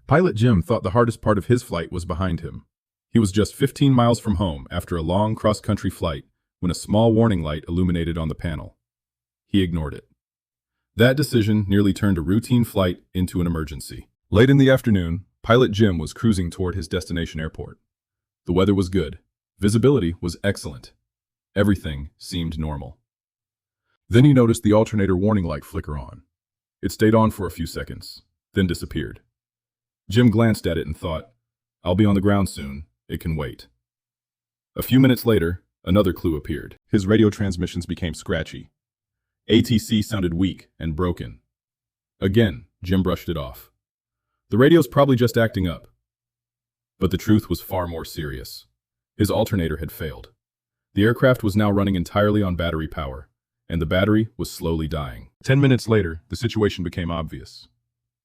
Pilot Jim thought the hardest part of his flight was behind him. He was just 15 miles from home after a long cross-country flight when a small warning light illuminated on the panel. He ignored it. That decision nearly turned a routine flight into an emergency. Late in the afternoon, Pilot Jim was cruising toward his destination airport. The weather was good. Visibility was excellent. Everything seemed normal. Then he noticed the alternator warning light flicker on. It stayed on for a few seconds, then disappeared. Jim glanced at it and thought, "I'll be on the ground soon. It can wait." A few minutes later, another clue appeared. His radio transmissions became scratchy. ATC sounded weak and broken. Again, Jim brushed it off. The radio's probably just acting up. But the truth was far more serious. His alternator had failed. The aircraft was now running entirely on battery power, and the battery was slowly dying. 10 minutes later, the situation became obvious.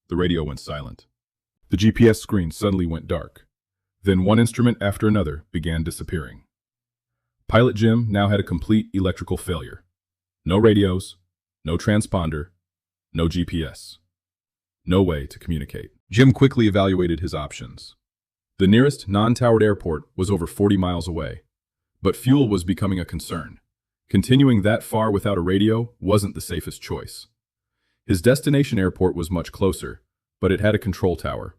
The radio went silent. The GPS screen suddenly went dark. Then one instrument after another began disappearing. Pilot Jim now had a complete electrical failure. No radios, no transponder, no GPS. No way to communicate. Jim quickly evaluated his options. The nearest non-towered airport was over 40 miles away, but fuel was becoming a concern. Continuing that far without a radio wasn't the safest choice. His destination airport was much closer, but it had a control tower.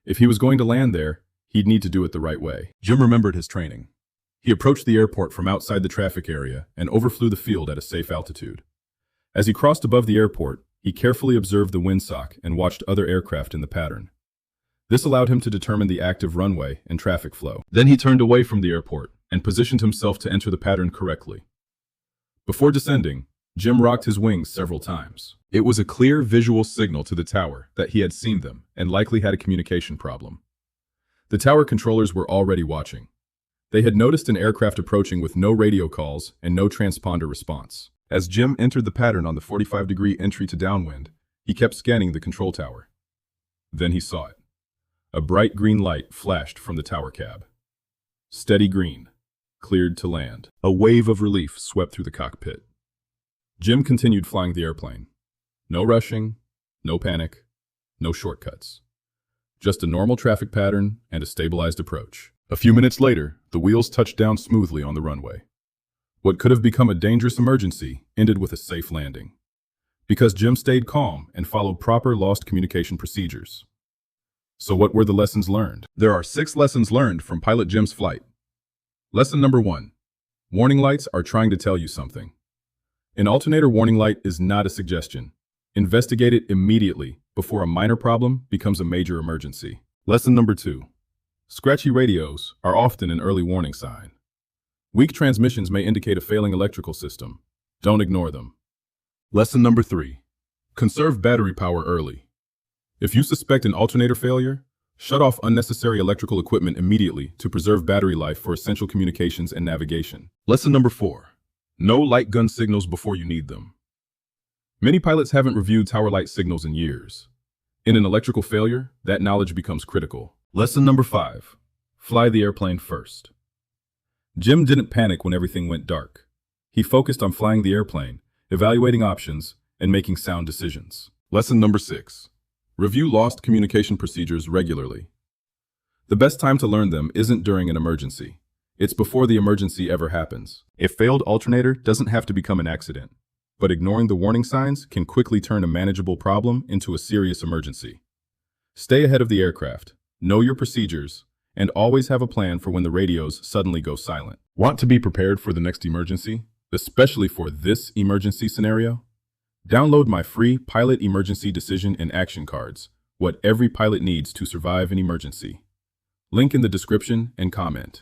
If he was going to land there, he'd need to do it the right way. Jim remembered his training. He approached the airport from outside the traffic area and overflew the field at a safe altitude. As he crossed above the airport, he carefully observed the windsock and watched other aircraft in the pattern. This allowed him to determine the active runway and traffic flow. Then he turned away from the airport and positioned himself to enter the pattern correctly. Before descending, Jim rocked his wings several times. It was a clear visual signal to the tower that he had seen them and likely had a communication problem. The tower controllers were already watching. They had noticed an aircraft approaching with no radio calls and no transponder response. As Jim entered the pattern on the 45-degree entry to downwind, he kept scanning the control tower. Then he saw it. A bright green light flashed from the tower cab. Steady green. Cleared to land. A wave of relief swept through the cockpit. Jim continued flying the airplane. No rushing, no panic, no shortcuts. Just a normal traffic pattern and a stabilized approach. A few minutes later, the wheels touched down smoothly on the runway. What could have become a dangerous emergency ended with a safe landing. Because Jim stayed calm and followed proper lost communication procedures. So what were the lessons learned? There are 6 lessons learned from Pilot Jim's flight. Lesson number 1. Warning lights are trying to tell you something. An alternator warning light is not a suggestion. Investigate it immediately before a minor problem becomes a major emergency. Lesson number 2. Scratchy radios are often an early warning sign. Weak transmissions may indicate a failing electrical system. Don't ignore them. Lesson number 3. Conserve battery power early. If you suspect an alternator failure, shut off unnecessary electrical equipment immediately to preserve battery life for essential communications and navigation. Lesson number 4. Know light gun signals before you need them. Many pilots haven't reviewed tower light signals in years. In an electrical failure, that knowledge becomes critical. Lesson number 5. Fly the airplane first. Jim didn't panic when everything went dark. He focused on flying the airplane, evaluating options, and making sound decisions. Lesson number 6. Review lost communication procedures regularly. The best time to learn them isn't during an emergency. It's before the emergency ever happens. A failed alternator doesn't have to become an accident, but ignoring the warning signs can quickly turn a manageable problem into a serious emergency. Stay ahead of the aircraft, know your procedures, and always have a plan for when the radios suddenly go silent. Want to be prepared for the next emergency, especially for this emergency scenario? Download my free Pilot Emergency Decision and Action Cards, what every pilot needs to survive an emergency. Link in the description and comment.